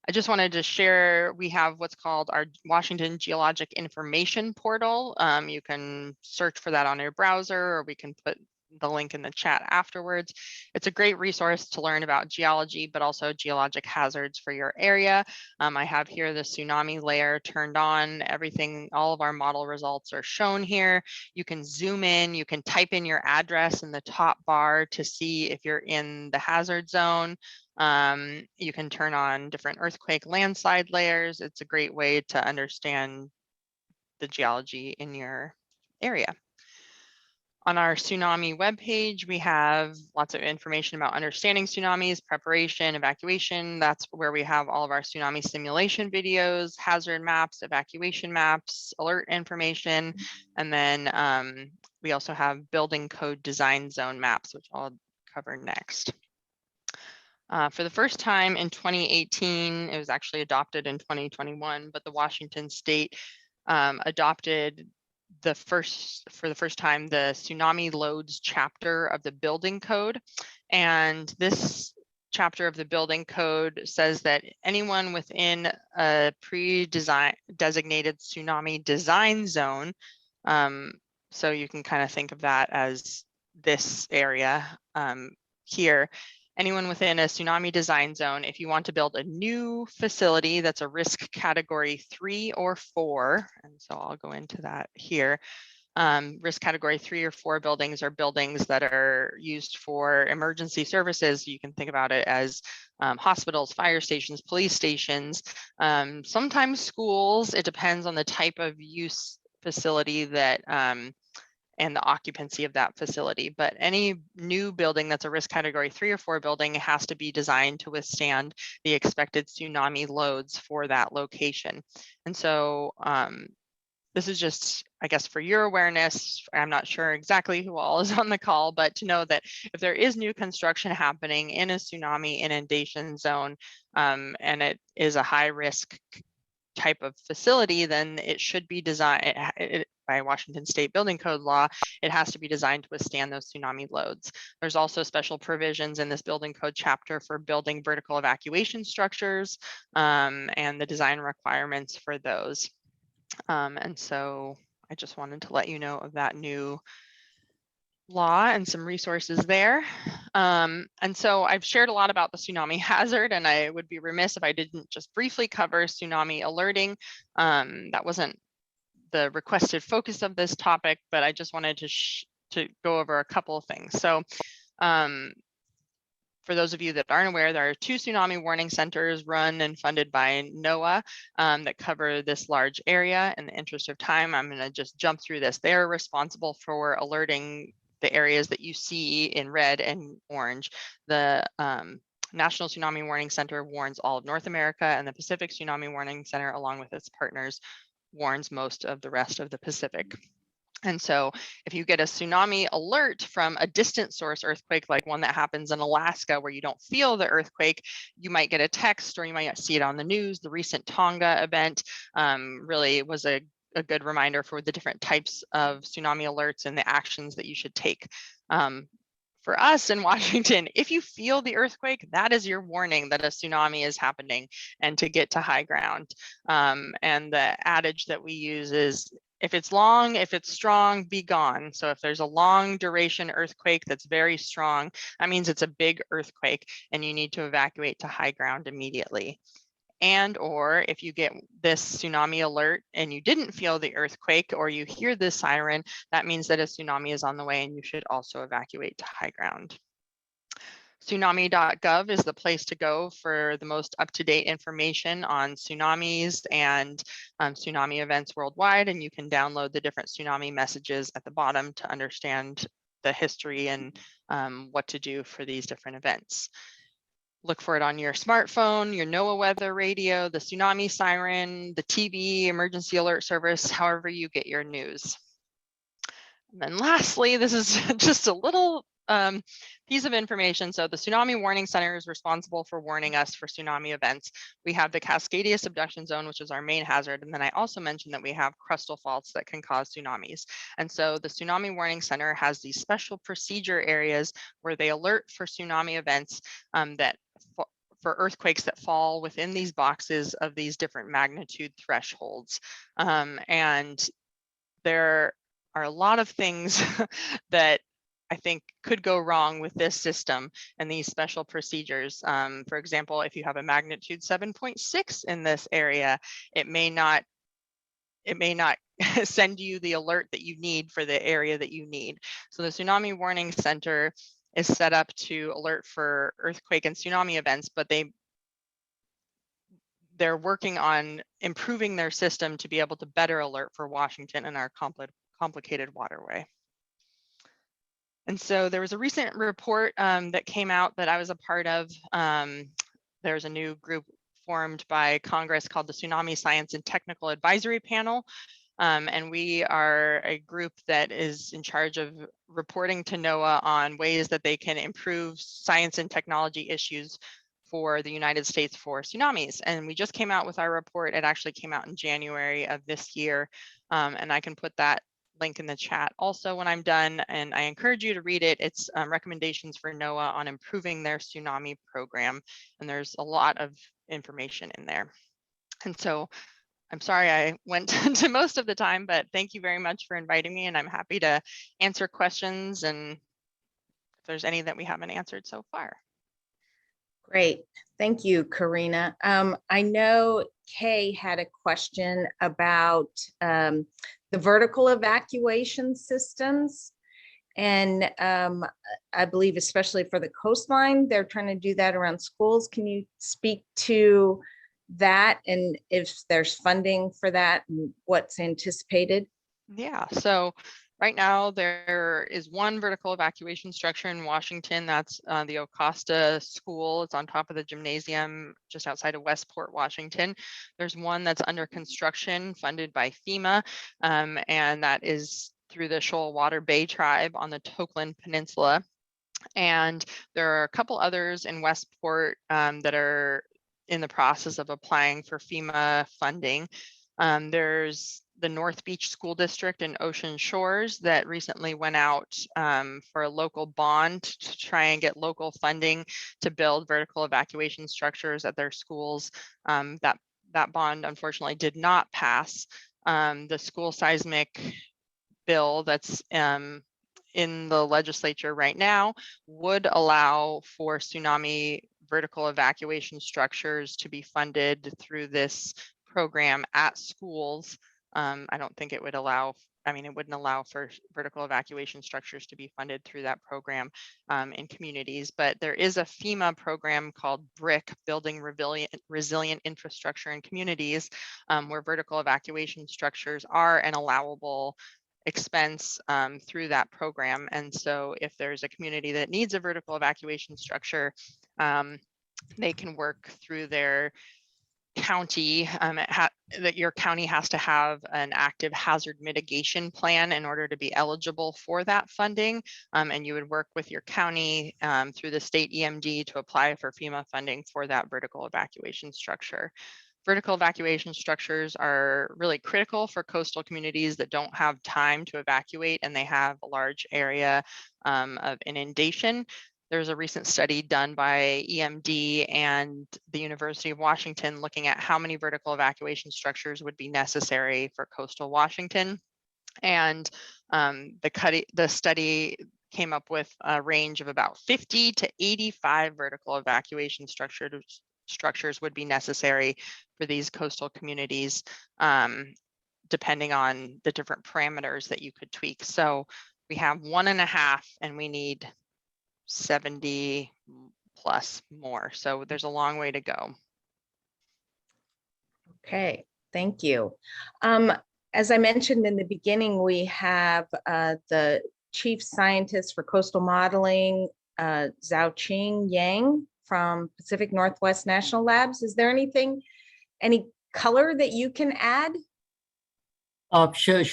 I just wanted to share, we have what's called our Washington Geologic Information Portal. You can search for that on your browser, or we can put the link in the chat afterwards. It's a great resource to learn about geology, but also geologic hazards for your area. I have here the tsunami layer turned on. Everything, all of our model results are shown here. You can zoom in, you can type in your address in the top bar to see if you're in the hazard zone. You can turn on different earthquake landslide layers. It's a great way to understand the geology in your area. On our tsunami webpage, we have lots of information about understanding tsunamis, preparation, evacuation. That's where we have all of our tsunami simulation videos, hazard maps, evacuation maps, alert information. And then we also have building code design zone maps, which I'll cover next. For the first time in 2018, it was actually adopted in 2021, but the Washington state adopted for the first time the tsunami loads chapter of the building code. And this chapter of the building code says that anyone within a designated tsunami design zone, so you can kind of think of that as this area here, anyone within a tsunami design zone, if you want to build a new facility that's a risk category 3 or 4, and so I'll go into that here. Risk category 3 or 4 buildings are buildings that are used for emergency services. You can think about it as hospitals, fire stations, police stations, sometimes schools. It depends on the type of use facility that and the occupancy of that facility. But any new building that's a risk category 3 or 4 building has to be designed to withstand the expected tsunami loads for that location. And so this is just, I guess, for your awareness. I'm not sure exactly who all is on the call, but to know that if there is new construction happening in a tsunami inundation zone, and it is a high risk type of facility, then it should be designed by Washington State Building Code law. It has to be designed to withstand those tsunami loads. There's also special provisions in this building code chapter for building vertical evacuation structures and the design requirements for those. And so I just wanted to let you know of that new law and some resources there. And so I've shared a lot about the tsunami hazard, and I would be remiss if I didn't just briefly cover tsunami alerting. That wasn't the requested focus of this topic, but I just wanted to go over a couple of things. So for those of you that aren't aware, there are 2 tsunami warning centers run and funded by NOAA that cover this large area. In the interest of time, I'm going to just jump through this. They are responsible for alerting the areas that you see in red and orange. The National Tsunami Warning Center warns all of North America, and the Pacific Tsunami Warning Center, along with its partners, warns most of the rest of the Pacific. And so if you get a tsunami alert from a distant source earthquake, like one that happens in Alaska where you don't feel the earthquake, you might get a text or you might see it on the news. The recent Tonga event really was a good reminder for the different types of tsunami alerts and the actions that you should take. For us in Washington, if you feel the earthquake, that is your warning that a tsunami is happening and to get to high ground. And the adage that we use is, if it's long, if it's strong, be gone. So if there's a long duration earthquake that's very strong, that means it's a big earthquake and you need to evacuate to high ground immediately. And or if you get this tsunami alert and you didn't feel the earthquake or you hear the siren, that means that a tsunami is on the way and you should also evacuate to high ground. Tsunami.gov is the place to go for the most up-to-date information on tsunamis and tsunami events worldwide, and you can download the different tsunami messages at the bottom to understand the history and what to do for these different events. Look for it on your smartphone, your NOAA weather radio, the tsunami siren, the TV, emergency alert service, however you get your news. And then lastly, this is just a little piece of information. So the Tsunami Warning Center is responsible for warning us for tsunami events. We have the Cascadia Subduction Zone, which is our main hazard. And then I also mentioned that we have crustal faults that can cause tsunamis. And so the Tsunami Warning Center has these special procedure areas where they alert for tsunami events for earthquakes that fall within these boxes of these different magnitude thresholds. And there are a lot of things that I think could go wrong with this system and these special procedures. For example, if you have a magnitude 7.6 in this area, it may not send you the alert that you need for the area that you need. So the Tsunami Warning Center is set up to alert for earthquake and tsunami events, but they're working on improving their system to be able to better alert for Washington and our complicated waterway. And so there was a recent report that came out that I was a part of. There's a new group formed by Congress called the Tsunami Science and Technical Advisory Panel. And we are a group that is in charge of reporting to NOAA on ways that they can improve science and technology issues for the United States for tsunamis. And we just came out with our report. It actually came out in January of this year. And I can put that link in the chat also when I'm done. And I encourage you to read it. It's recommendations for NOAA on improving their tsunami program. And there's a lot of information in there. And so I'm sorry I went to most of the time, but thank you very much for inviting me. And I'm happy to answer questions and if there's any that we haven't answered so far. Great. Thank you, Corina. I know Kay had a question about the vertical evacuation systems. And I believe especially for the coastline, they're trying to do that around schools. Can you speak to that and if there's funding for that and what's anticipated? Yeah, so right now there is one vertical evacuation structure in Washington. That's the Acosta School. It's on top of the gymnasium just outside of Westport, Washington. There's one that's under construction funded by FEMA, and that is through the Shoalwater Bay Tribe on the Tokeland Peninsula. And there are a couple others in Westport that are in the process of applying for FEMA funding. There's the North Beach School District in Ocean Shores that recently went out for a local bond to try and get local funding to build vertical evacuation structures at their schools. That bond unfortunately did not pass. The school seismic bill that's in the legislature right now would allow for tsunami vertical evacuation structures to be funded through this program at schools. I don't think it would allow, it wouldn't allow for vertical evacuation structures to be funded through that program in communities, but there is a FEMA program called BRIC, Building Resilient Infrastructure in Communities, where vertical evacuation structures are an allowable expense through that program. And so if there's a community that needs a vertical evacuation structure, they can work through their county, that your county has to have an active hazard mitigation plan in order to be eligible for that funding. And you would work with your county through the state EMD to apply for FEMA funding for that vertical evacuation structure. Vertical evacuation structures are really critical for coastal communities that don't have time to evacuate and they have a large area of inundation. There's a recent study done by EMD and the University of Washington looking at how many vertical evacuation structures would be necessary for coastal Washington. And the study came up with a range of about 50 to 85 vertical evacuation structures would be necessary for these coastal communities, depending on the different parameters that you could tweak. So we have 1.5 and we need 70 plus more. So there's a long way to go. Okay, thank you. As I mentioned in the beginning, we have the Chief Scientist for Coastal Modeling, Zhaoqing Yang from Pacific Northwest National Labs. Is there anything, any color that you can add? Sure.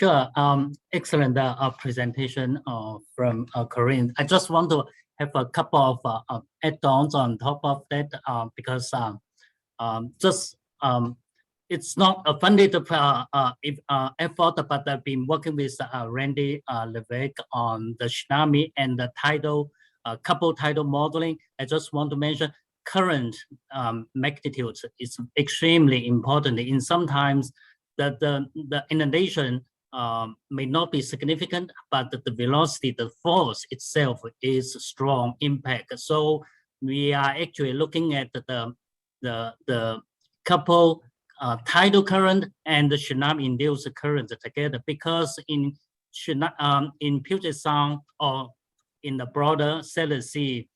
Excellent presentation from Corina. I just want to have a couple of add-ons on top of that because it's not a funded effort, but I've been working with Randy Levesque on the tsunami and the tidal, couple tidal modeling. I just want to mention current magnitude is extremely important. In sometimes the inundation may not be significant, but the velocity, the force itself is strong impact. So we are actually looking at the couple tidal current and the tsunami-induced current together, because in Puget Sound or in the broader Salton Sea,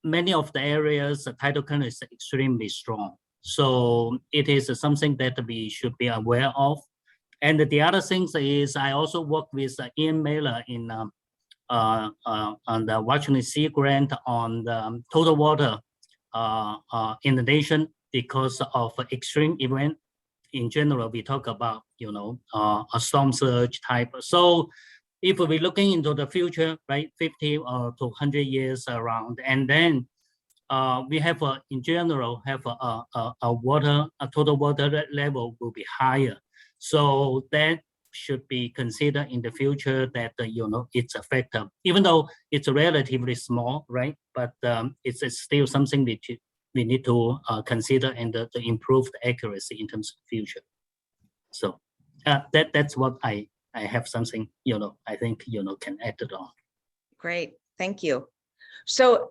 many of the areas the tidal current is extremely strong. So it is something that we should be aware of. And the other things is I also work with Ian Mailer in on the Washington Sea grant on the total water inundation because of extreme event. In general, we talk about, a storm surge type. So if we're looking into the future, right, 50 or to 100 years around, and then we have in general have a total water level will be higher. So that should be considered in the future that, it's a factor, even though it's relatively small, right? But it's still something that we need to consider and to improve the accuracy in terms of future. So that's what I have something, I think, can add it on. Great, thank you. So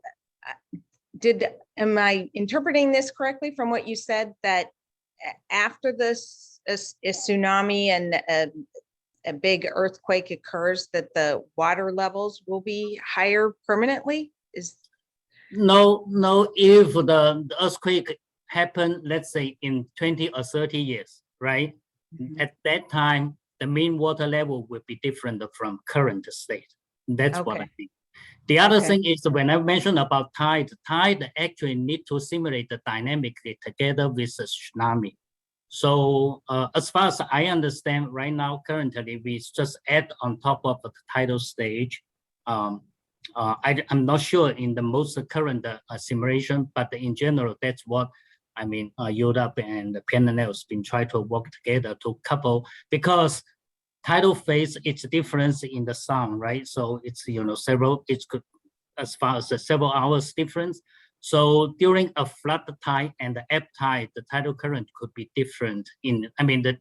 am I interpreting this correctly from what you said, that after this a tsunami and a big earthquake occurs, that the water levels will be higher permanently? No, if the earthquake happened, let's say in 20 or 30 years, right? Mm-hmm. At that time, the mean water level will be different from current state. That's what I think. The other thing is when I mentioned about tide actually need to simulate the dynamic together with the tsunami. So as far as I understand right now, currently, we just add on top of the tidal stage. I'm not sure in the most current simulation, but in general, that's what Europe and PNNL has been trying to work together to couple, because tidal phase, it's difference in the sound, right? So it's, as far as the several hours difference. So during a flood tide and the ebb tide, the tidal current could be different even in the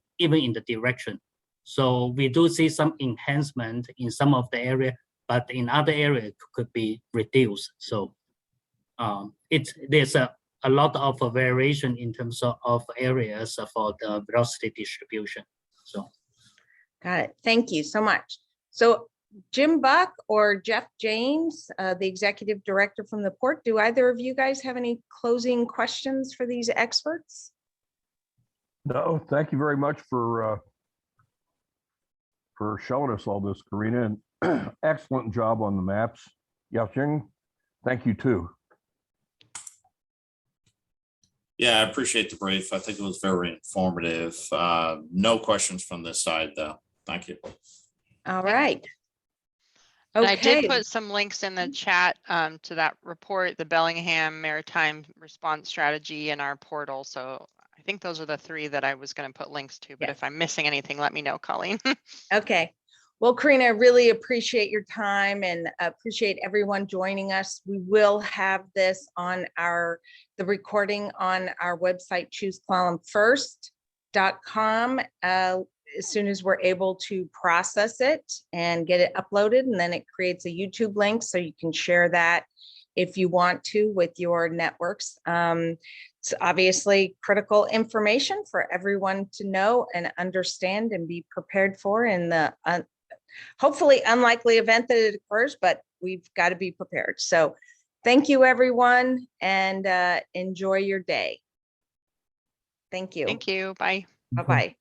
direction. So we do see some enhancement in some of the area, but in other areas could be reduced. So there's a lot of variation in terms of areas for the velocity distribution. So. Got it. Thank you so much. So Jim Buck or Jeff James, the executive director from the port, do either of you guys have any closing questions for these experts? No, thank you very much for showing us all this, Corina, and excellent job on the maps. Yao-Ching, thank you too. Yeah, I appreciate the brief. I think it was very informative. No questions from this side though. Thank you. All right. And I did put some links in the chat to that report, the Bellingham Maritime Response Strategy in our portal. So I think those are the three that I was going to put links to, but if I'm missing anything, let me know, Colleen. Okay. Well, Corina, I really appreciate your time and appreciate everyone joining us. We will have this on the recording on our website, chooseclallamfirst.com. As soon as we're able to process it and get it uploaded, and then it creates a YouTube link so you can share that if you want to with your networks. It's obviously critical information for everyone to know and understand and be prepared for in the hopefully unlikely event that it occurs, but we've got to be prepared. So thank you, everyone, and enjoy your day. Thank you. Thank you. Bye. Bye-bye.